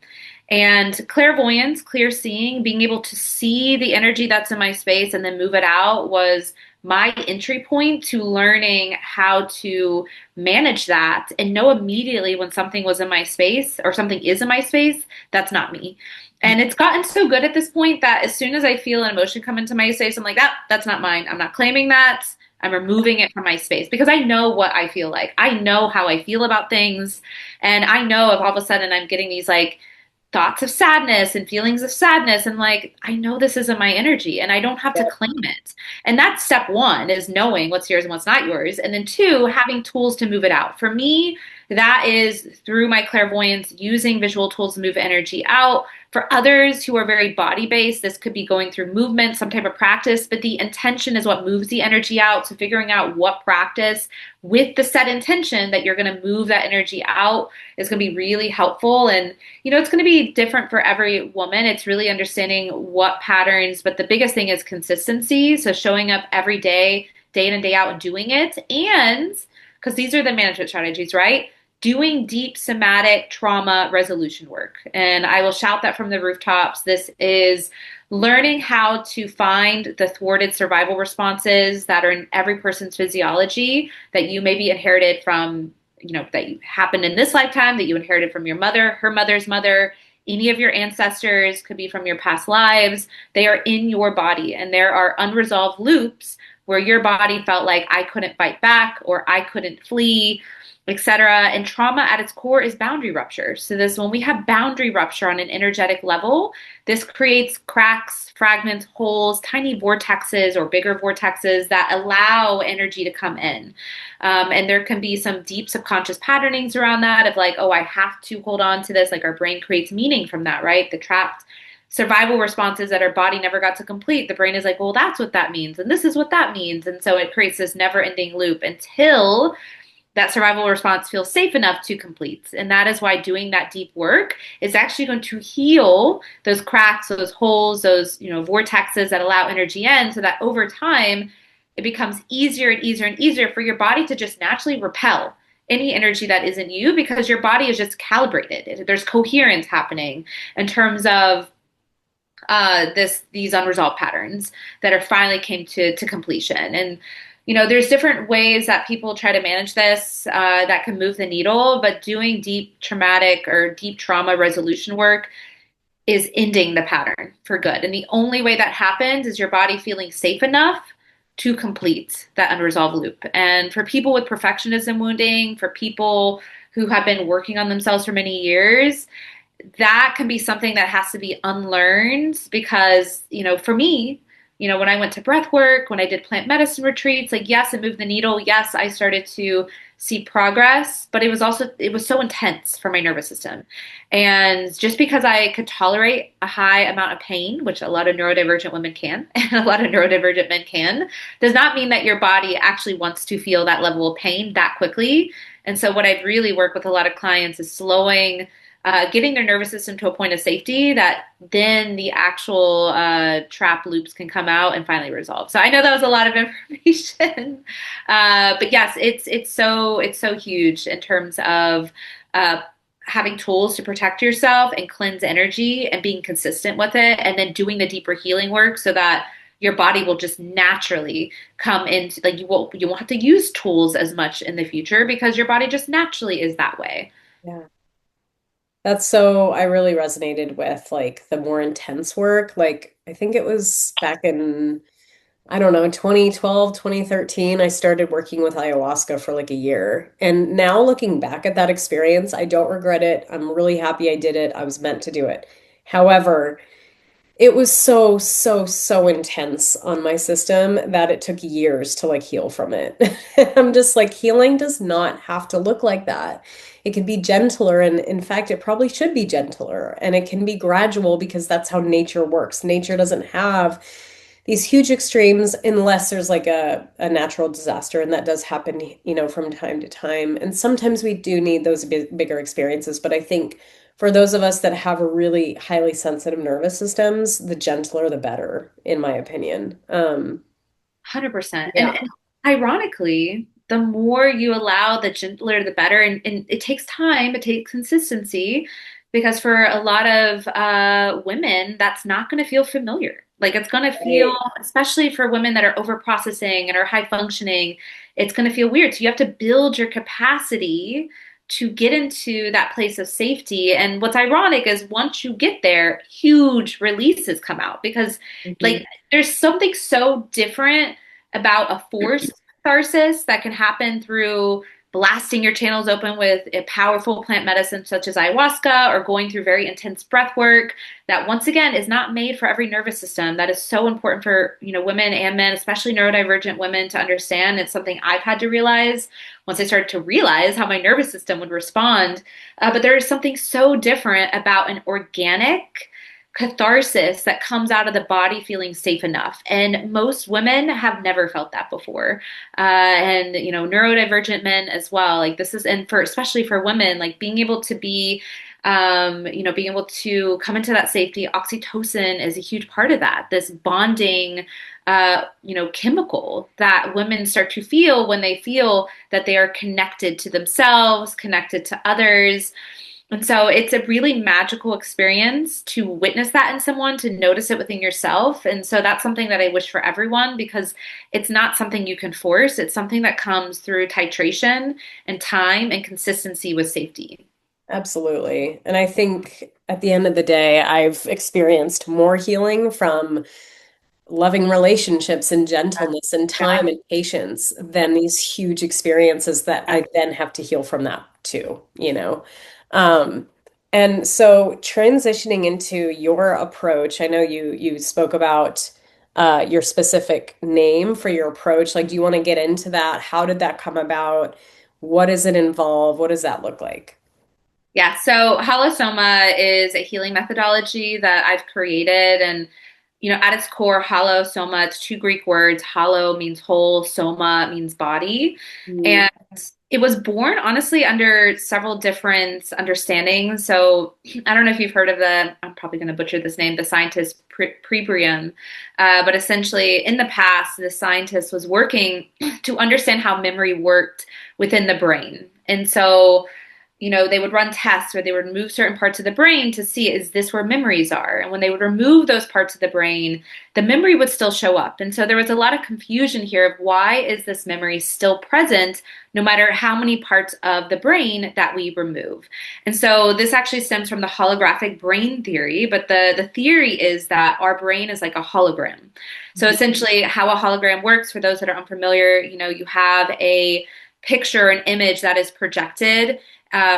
And clairvoyance, clear seeing, being able to see the energy that's in my space and then move it out was my entry point to learning how to manage that and know immediately when something was in my space or something is in my space, that's not me. And it's gotten so good at this point that as soon as I feel an emotion come into my space, I'm like, that's not mine. I'm not claiming that. I'm removing it from my space because I know what I feel like. I know how I feel about things. And I know if all of a sudden I'm getting these like thoughts of sadness and feelings of sadness and like I know this isn't my energy and I don't have to claim it. And that's step one, is knowing what's yours and what's not yours, and then two, having tools to move it out. For me, that is through my clairvoyance, using visual tools to move energy out. For others who are very body based, this could be going through movement, some type of practice, but the intention is what moves the energy out. So figuring out what practice with the set intention that you're going to move that energy out is going to be really helpful. And it's going to be different for every woman. It's really understanding what patterns, but the biggest thing is consistency. So showing up every day, day in and day out, and doing it. And because these are the management strategies, right? Doing deep somatic trauma resolution work. And I will shout that from the rooftops. This is learning how to find the thwarted survival responses that are in every person's physiology that you maybe inherited from, that you happened in this lifetime, that you inherited from your mother, her mother's mother, any of your ancestors, could be from your past lives. They are in your body, and there are unresolved loops where your body felt like I couldn't fight back or I couldn't flee, etc. And trauma at its core is boundary rupture. So when we have boundary rupture on an energetic level, this creates cracks, fragments, holes, tiny vortexes or bigger vortexes that allow energy to come in. And there can be some deep subconscious patternings around that of like, oh, I have to hold on to this. Like our brain creates meaning from that, right? The trapped survival responses that our body never got to complete, the brain is like, well, that's what that means, and this is what that means. And so it creates this never ending loop until that survival response feels safe enough to complete. And that is why doing that deep work is actually going to heal those cracks, those holes, those, vortexes that allow energy in, so that over time it becomes easier and easier and easier for your body to just naturally repel any energy that isn't you, because your body is just calibrated. There's coherence happening in terms of these unresolved patterns that are finally came to completion. And there's different ways that people try to manage this that can move the needle, but doing deep traumatic or deep trauma resolution work is ending the pattern for good. And the only way that happens is your body feeling safe enough to complete that unresolved loop. And for people with perfectionism wounding, for people who have been working on themselves for many years, that can be something that has to be unlearned because, for me, when I went to breath work, when I did plant medicine retreats, like, yes, it moved the needle. Yes, I started to see progress, but it was so intense for my nervous system. And just because I could tolerate a high amount of pain, which a lot of neurodivergent women can, and a lot of neurodivergent men can, does not mean that your body actually wants to feel that level of pain that quickly. And so what I've really worked with a lot of clients is slowing getting their nervous system to a point of safety that then the actual trap loops can come out and finally resolve. So I know that was a lot of information, but yes, it's so huge in terms of having tools to protect yourself and cleanse energy and being consistent with it, and then doing the deeper healing work so that your body will just naturally come into, like, you won't have to use tools as much in the future because your body just naturally is that way. Yeah. I really resonated with like the more intense work. Like, I think it was back in, I don't know, 2012, 2013, I started working with ayahuasca for like a year. And now looking back at that experience, I don't regret it. I'm really happy I did it. I was meant to do it. However, it was so, so, so intense on my system that it took years to like heal from it. I'm just like, healing does not have to look like that. It can be gentler, and in fact, it probably should be gentler, and it can be gradual because that's how nature works. Nature doesn't have these huge extremes unless there's like a natural disaster, and that does happen, from time to time. And sometimes we do need those bigger experiences, but I think for those of us that have a really highly sensitive nervous systems, the gentler the better, in my opinion. 100%. Yeah. And ironically, the more you allow, the gentler, the better. And it takes time, it takes consistency, because for a lot of women, that's not going to feel familiar. Like, it's going to feel, Right. especially for women that are over processing and are high functioning, it's going to feel weird. So you have to build your capacity to get into that place of safety. And what's ironic is once you get there, huge releases come out because, Mhm. like, there's something so different about a forced catharsis that can happen through blasting your channels open with a powerful plant medicine such as ayahuasca, or going through very intense breath work that, once again, is not made for every nervous system. That is so important for, women and men, especially neurodivergent women, to understand. It's something I've had to realize once I started to realize how my nervous system would respond. But there is something so different about an organic catharsis that comes out of the body feeling safe enough. And most women have never felt that before. And, neurodivergent men as well. Like, this is, and for, especially for women, like, being able to be, being able to come into that safety. Oxytocin is a huge part of that. This bonding, chemical that women start to feel when they feel that they are connected to themselves, connected to others. And so it's a really magical experience to witness that in someone, to notice it within yourself. And so that's something that I wish for everyone, because it's not something you can force. It's something that comes through titration and time and consistency with safety. Absolutely. And I think at the end of the day, I've experienced more healing from loving relationships and gentleness and Yeah. time and patience than these huge experiences that I then have to heal from that too. Um, and so transitioning into your approach, I know you spoke about your specific name for your approach. Like, do you want to get into that? How did that come about? What does it involve? What does that look like? Yeah, so holosoma is a healing methodology that I've created. And, at its core, holosoma, it's two Greek words. Holo means whole, soma means body. Mm. And it was born, honestly, under several different understandings. So I don't know if you've heard of I'm probably going to butcher this name, the scientist Prebrium. But essentially, in the past, the scientist was working to understand how memory worked within the brain. And so, they would run tests where they would remove certain parts of the brain to see, is this where memories are? And when they would remove those parts of the brain, the memory would still show up. And so there was a lot of confusion here of why is this memory still present no matter how many parts of the brain that we remove. And so this actually stems from the holographic brain theory, but the theory is that our brain is like a hologram. So essentially how a hologram works, for those that are unfamiliar, you have a picture, an image that is projected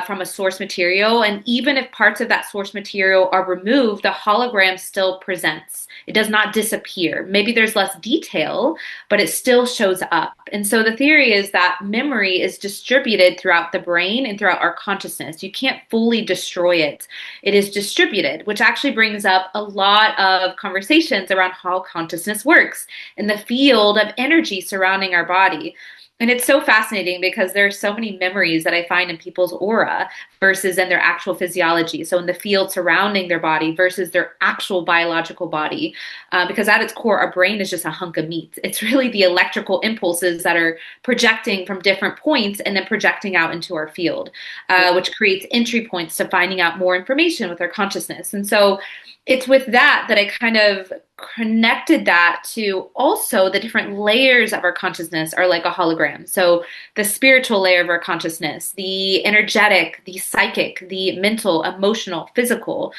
from a source material. And even if parts of that source material are removed, the hologram still presents. It does not disappear. Maybe there's less detail, but it still shows up. And so the theory is that memory is distributed throughout the brain and throughout our consciousness. You can't fully destroy it. It is distributed, which actually brings up a lot of conversations around how consciousness works in the field of energy surrounding our body. And it's so fascinating because there are so many memories that I find in people's aura versus in their actual physiology. So in the field surrounding their body versus their actual biological body. Because at its core, our brain is just a hunk of meat. It's really the electrical impulses that are projecting from different points and then projecting out into our field, which creates entry points to finding out more information with our consciousness. And so it's with that I kind of connected that to also the different layers of our consciousness are like a hologram. So the spiritual layer of our consciousness, the energetic, the psychic, the mental, emotional, physical.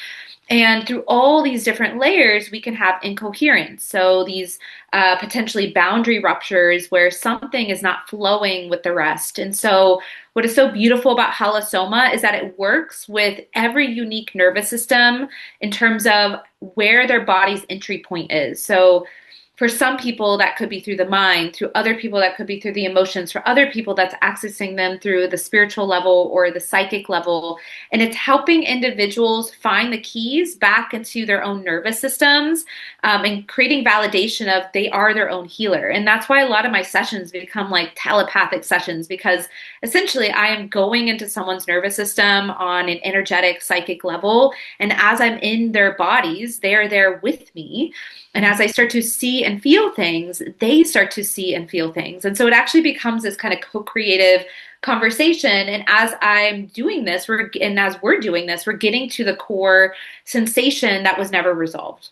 And through all these different layers, we can have incoherence. So these potentially boundary ruptures where something is not flowing with the rest. And so what is so beautiful about holosoma is that it works with every unique nervous system in terms of where their body's entry point is. So for some people, that could be through the mind. Through other people, that could be through the emotions. For other people, that's accessing them through the spiritual level or the psychic level. And it's helping individuals find the keys back into their own nervous systems, and creating validation of they are their own healer. And that's why a lot of my sessions become like telepathic sessions, because essentially I am going into someone's nervous system on an energetic, psychic level. And as I'm in their bodies, they are there with me. And as I start to see and feel things, they start to see and feel things. And so it actually becomes this kind of co-creative conversation. And as I'm doing this, as we're doing this, we're getting to the core sensation that was never resolved.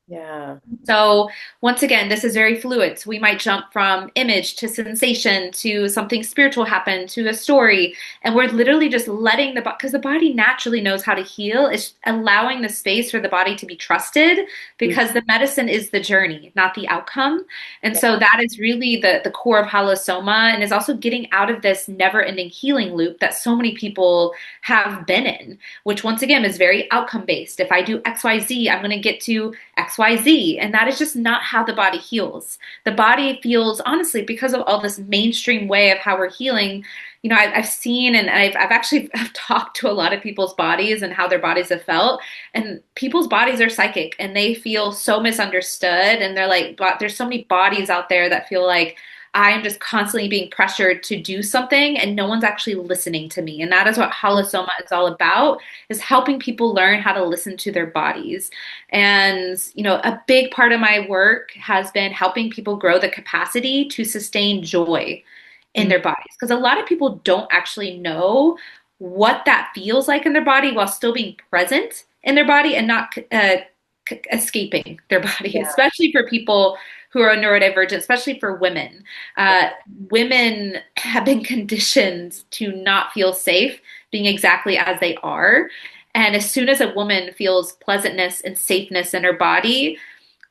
Yeah. So once again, this is very fluid. So we might jump from image to sensation to something spiritual happen to a story. And we're literally just letting because the body naturally knows how to heal. It's allowing the space for the body to be trusted, because the medicine is the journey, not the outcome. And so that is really the core of holosoma, and is also getting out of this never-ending healing loop that so many people have been in, which once again is very outcome-based. If I do XYZ, I'm going to get to XYZ. And that is just not how the body heals. The body feels, honestly, because of all this mainstream way of how we're healing. I've seen, and I've actually talked to a lot of people's bodies and how their bodies have felt. And people's bodies are psychic and they feel so misunderstood. And they're like, but there's so many bodies out there that feel like I'm just constantly being pressured to do something and no one's actually listening to me. And that is what holosoma is all about, is helping people learn how to listen to their bodies. And, a big part of my work has been helping people grow the capacity to sustain joy in their bodies. Because a lot of people don't actually know what that feels like in their body while still being present in their body and not escaping their body, especially for people who are neurodivergent, especially for women. Women have been conditioned to not feel safe being exactly as they are. And as soon as a woman feels pleasantness and safeness in her body,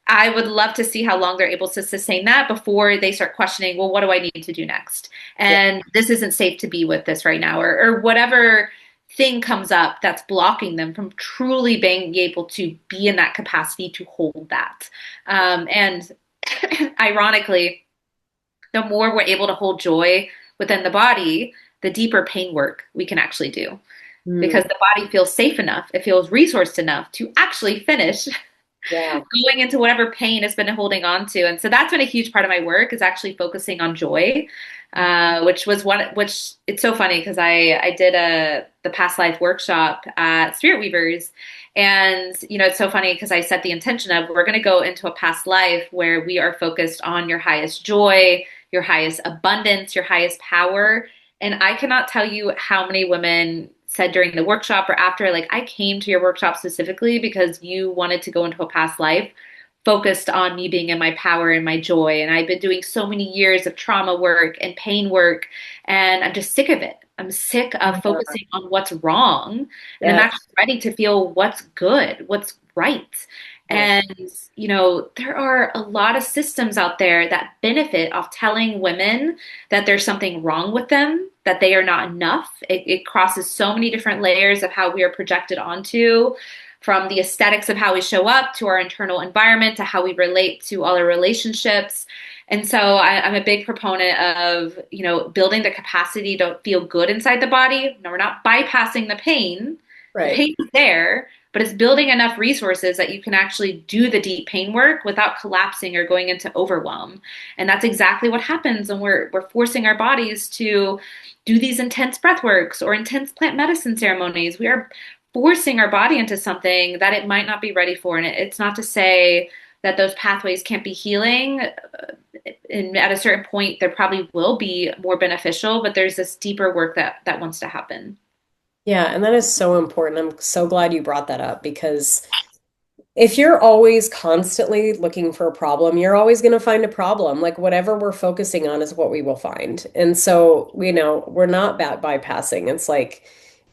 I would love to see how long they're able to sustain that before they start questioning, well, what do I need to do next? And this isn't safe to be with this right now, or whatever thing comes up that's blocking them from truly being able to be in that capacity to hold that. And ironically, the more we're able to hold joy within the body, the deeper pain work we can actually do. Mm. because the body feels safe enough, it feels resourced enough to actually finish Yeah. going into whatever pain it's been holding on to. And so that's been a huge part of my work is actually focusing on joy, which it's so funny because I did the past life workshop at Spirit Weavers. And, it's so funny because I set the intention of we're going to go into a past life where we are focused on your highest joy, your highest abundance, your highest power. And I cannot tell you how many women said during the workshop or after, like, I came to your workshop specifically because you wanted to go into a past life focused on me being in my power and my joy. And I've been doing so many years of trauma work and pain work, and I'm just sick of it. I'm sick of Yeah. focusing on what's wrong, and I'm Yeah. actually ready to feel what's good, what's right. Yeah. And, there are a lot of systems out there that benefit off telling women that there's something wrong with them, that they are not enough. It crosses so many different layers of how we are projected onto, from the aesthetics of how we show up to our internal environment to how we relate to all our relationships. And so I'm a big proponent of, building the capacity to feel good inside the body. No, we're not bypassing the pain. The Right. pain is there, but it's building enough resources that you can actually do the deep pain work without collapsing or going into overwhelm. And that's exactly what happens when we're forcing our bodies to do these intense breath works or intense plant medicine ceremonies. We are forcing our body into something that it might not be ready for. And it's not to say that those pathways can't be healing. And at a certain point, there probably will be more beneficial, but there's this deeper work that wants to happen. Yeah, and that is so important. I'm so glad you brought that up because if you're always constantly looking for a problem, you're always going to find a problem. Like whatever we're focusing on is what we will find. And so, we're not bypassing. It's like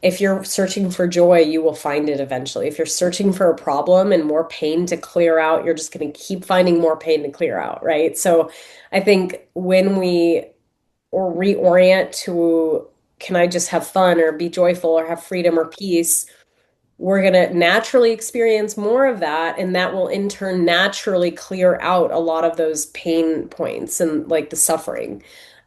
if you're searching for joy, you will find it eventually. If you're searching for a problem and more pain to clear out, you're just going to keep finding more pain to clear out, right? So I think when we or reorient to can I just have fun or be joyful or have freedom or peace, we're going to naturally experience more of that. And that will in turn naturally clear out a lot of those pain points and like the suffering.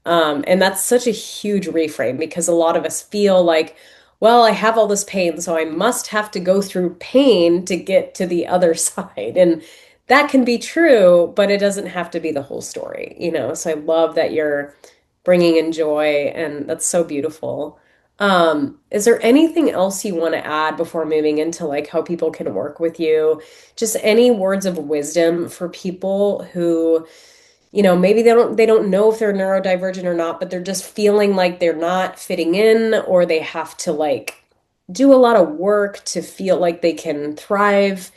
And that's such a huge reframe because a lot of us feel like, well, I have all this pain, so I must have to go through pain to get to the other side. And that can be true, but it doesn't have to be the whole story. So I love that you're bringing in joy, and that's so beautiful. Is there anything else you want to add before moving into like how people can work with you? Just any words of wisdom for people who, maybe they don't know if they're neurodivergent or not, but they're just feeling like they're not fitting in or they have to like do a lot of work to feel like they can thrive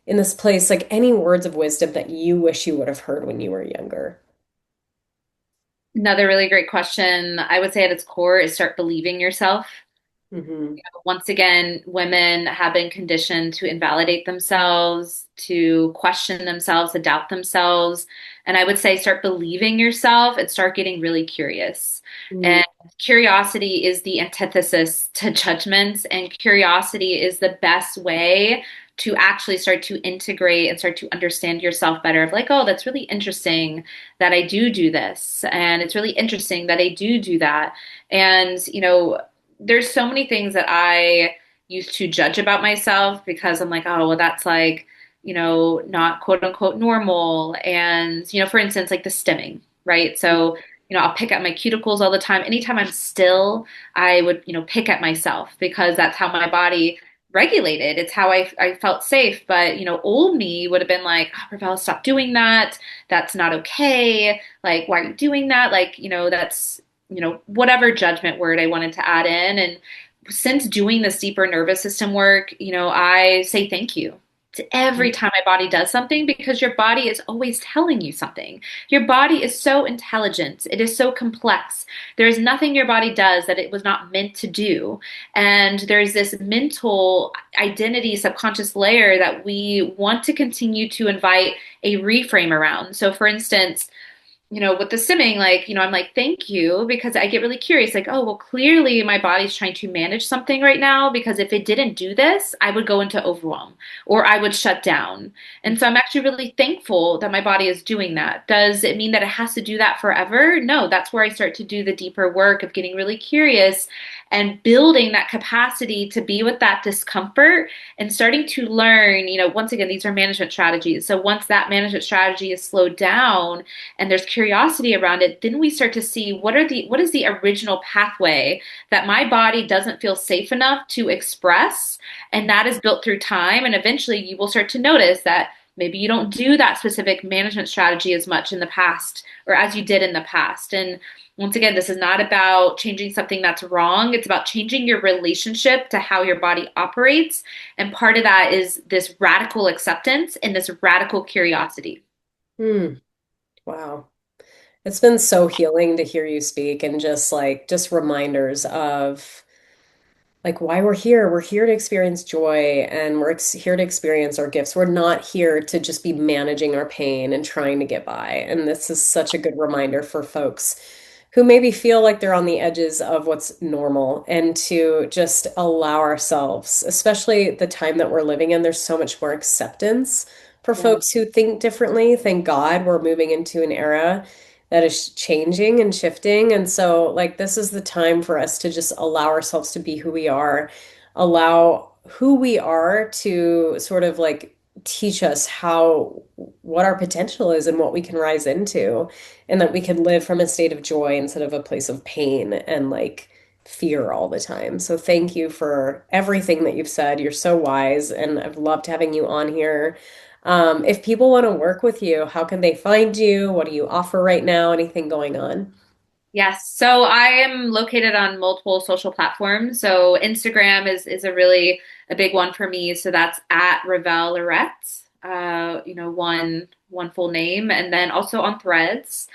in this place. Like any words of wisdom that you wish you would have heard when you were younger? Another really great question, I would say at its core, is start believing yourself. Hmm. Once again, women have been conditioned to invalidate themselves, to question themselves, to doubt themselves. And I would say start believing yourself and start getting really curious. And curiosity is the antithesis to judgment, and curiosity is the best way to actually start to integrate and start to understand yourself better of like, oh, that's really interesting that I do this. And it's really interesting that I do that. And, there's so many things that I used to judge about myself because I'm like, oh, well, that's like, not quote unquote normal. And, for instance, like the stimming, right? So, I'll pick at my cuticles all the time. Anytime I'm still, I would, pick at myself because that's how my body regulated. It's how I felt safe. But, old me would have been like, oh, Ravelle, stop doing that. That's not okay. Like, why are you doing that? Like, that's whatever judgment word I wanted to add in. And since doing this deeper nervous system work, I say thank you to every time my body does something because your body is always telling you something. Your body is so intelligent. It is so complex. There is nothing your body does that it was not meant to do. And there's this mental identity, subconscious layer that we want to continue to invite a reframe around. So for instance, with the simming, like, I'm like, thank you, because I get really curious, like, oh, well, clearly my body's trying to manage something right now, because if it didn't do this, I would go into overwhelm or I would shut down. And so I'm actually really thankful that my body is doing that. Does it mean that it has to do that forever? No, that's where I start to do the deeper work of getting really curious and building that capacity to be with that discomfort and starting to learn, once again, these are management strategies. So once that management strategy is slowed down and there's curiosity around it, then we start to see what is the original pathway that my body doesn't feel safe enough to express. And that is built through time. And eventually you will start to notice that maybe you don't do that specific management strategy as much in the past or as you did in the past. And once again, this is not about changing something that's wrong. It's about changing your relationship to how your body operates. And part of that is this radical acceptance and this radical curiosity. Hmm. Wow. It's been so healing to hear you speak and just reminders of like why we're here. We're here to experience joy and here to experience our gifts. We're not here to just be managing our pain and trying to get by. And this is such a good reminder for folks who maybe feel like they're on the edges of what's normal and to just allow ourselves, especially the time that we're living in, there's so much more acceptance for Yeah. folks who think differently. Thank God we're moving into an era that is changing and shifting. And so, like, this is the time for us to just allow ourselves to be who we are, allow who we are to sort of like teach us what our potential is and what we can rise into, and that we can live from a state of joy instead of a place of pain and like fear all the time. So, thank you for everything that you've said. You're so wise, and I've loved having you on here. If people want to work with you, how can they find you? What do you offer right now? Anything going on? Yes. So I am located on multiple social platforms. So Instagram is a big one for me. So that's at Ravelle Laurette, one full name, and then also on Threads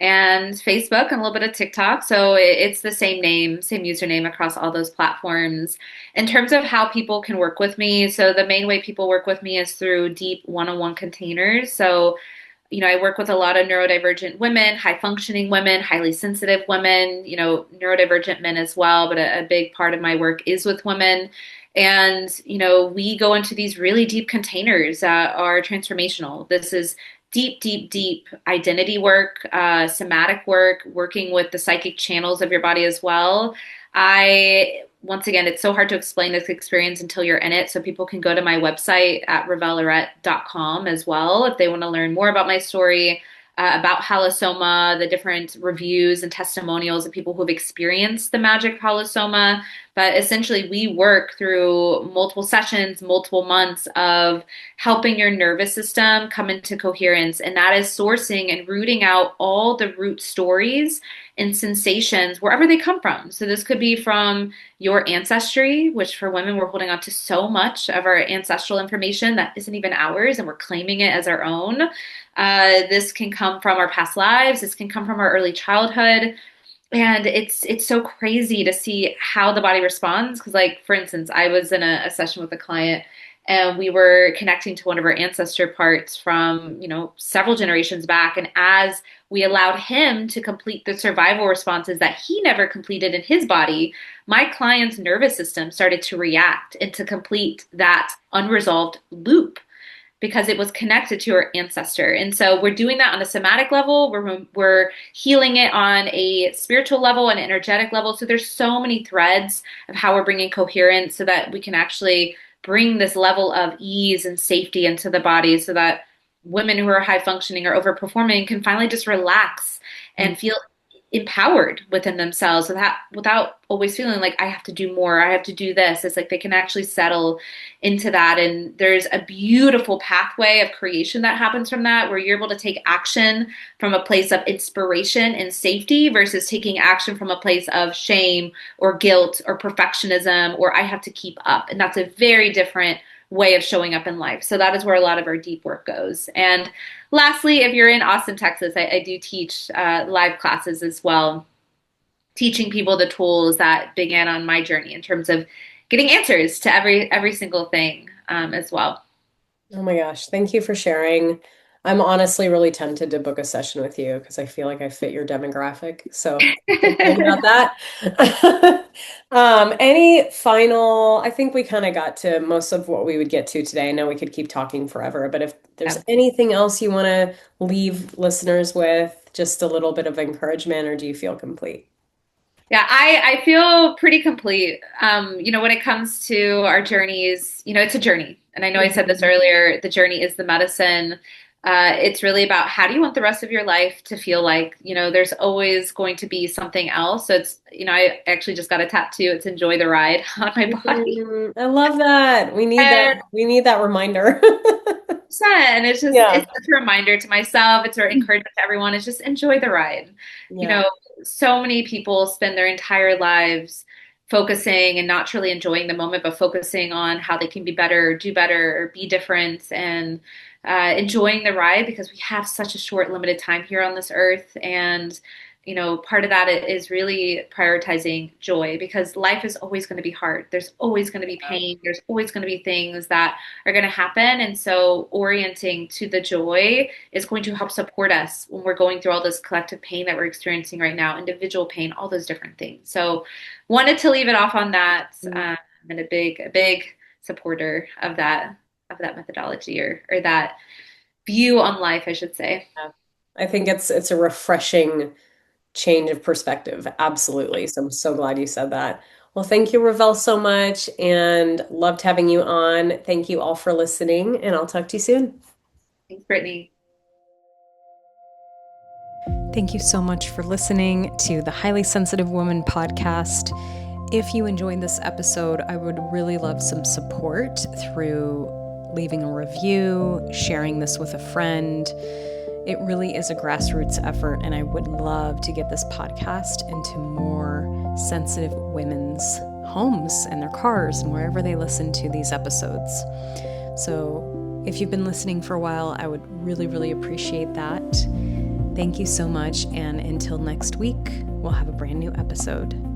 and Facebook and a little bit of TikTok. So it's the same name, same username across all those platforms. In terms of how people can work with me, so the main way people work with me is through deep one-on-one containers. So I work with a lot of neurodivergent women, high functioning women, highly sensitive women, neurodivergent men as well. But a big part of my work is with women. And, we go into these really deep containers that are transformational. This is deep, deep, deep identity work, somatic work, working with the psychic channels of your body as well. Once again, it's so hard to explain this experience until you're in it. So people can go to my website at ravellerette.com as well if they want to learn more about my story, about halosoma, the different reviews and testimonials of people who've experienced the magic halosoma. But essentially, we work through multiple sessions, multiple months of helping your nervous system come into coherence. And that is sourcing and rooting out all the root stories and sensations wherever they come from. So this could be from your ancestry, which for women, we're holding on to so much of our ancestral information that isn't even ours, and we're claiming it as our own. This can come from our past lives. This can come from our early childhood. And it's so crazy to see how the body responds. Because, like, for instance, I was in a session with a client and we were connecting to one of our ancestor parts from, several generations back. And as we allowed him to complete the survival responses that he never completed in his body, my client's nervous system started to react and to complete that unresolved loop because it was connected to her ancestor. And so we're doing that on a somatic level. We're healing it on a spiritual level and energetic level. So there's so many threads of how we're bringing coherence so that we can actually bring this level of ease and safety into the body so that women who are high functioning or overperforming can finally just relax and feel empowered within themselves without always feeling like I have to do more, I have to do this. It's like they can actually settle into that. And there's a beautiful pathway of creation that happens from that, where you're able to take action from a place of inspiration and safety versus taking action from a place of shame or guilt or perfectionism or I have to keep up. And that's a very different way of showing up in life. So that is where a lot of our deep work goes. And lastly, if you're in Austin, Texas, I do teach live classes as well, teaching people the tools that began on my journey in terms of getting answers to every single thing as well. Oh my gosh, thank you for sharing. I'm honestly really tempted to book a session with you because I feel like I fit your demographic. So excited about that. Any final, I think we kind of got to most of what we would get to today. I know we could keep talking forever, but if there's anything else you want to leave listeners with, just a little bit of encouragement, or do you feel complete? Yeah, I feel pretty complete. When it comes to our journeys, it's a journey. And I know I said this Mhm. earlier, the journey is the medicine. It's really about how do you want the rest of your life to feel like, there's always going to be something else. So I actually just got a tattoo. It's enjoy the ride on my body. I love that. We need that. We need that reminder. And it's Yeah. just a reminder to myself. It's an encouragement to everyone. It's just enjoy the ride. You Yeah. know, so many people spend their entire lives focusing and not truly enjoying the moment, but focusing on how they can be better, do better, or be different, and enjoying the ride because we have such a short, limited time here on this earth. And part of that is really prioritizing joy because life is always going to be hard. There's always going to be pain. There's always going to be things that are going to happen. And so orienting to the joy is going to help support us when we're going through all this collective pain that we're experiencing right now, individual pain, all those different things. So wanted to leave it off on that. And a big supporter of that methodology or that view on life, I should say. Yeah. I think it's a refreshing change of perspective. Absolutely. So I'm so glad you said that. Well, thank you, Ravelle, so much, and loved having you on. Thank you all for listening, and I'll talk to you soon. Thanks, Brittany. Thank you so much for listening to the Highly Sensitive Woman podcast. If you enjoyed this episode, I would really love some support through leaving a review, sharing this with a friend. It really is a grassroots effort, and I would love to get this podcast into more sensitive women's homes and their cars and wherever they listen to these episodes. So if you've been listening for a while, I would really, really appreciate that. Thank you so much, and until next week, we'll have a brand new episode.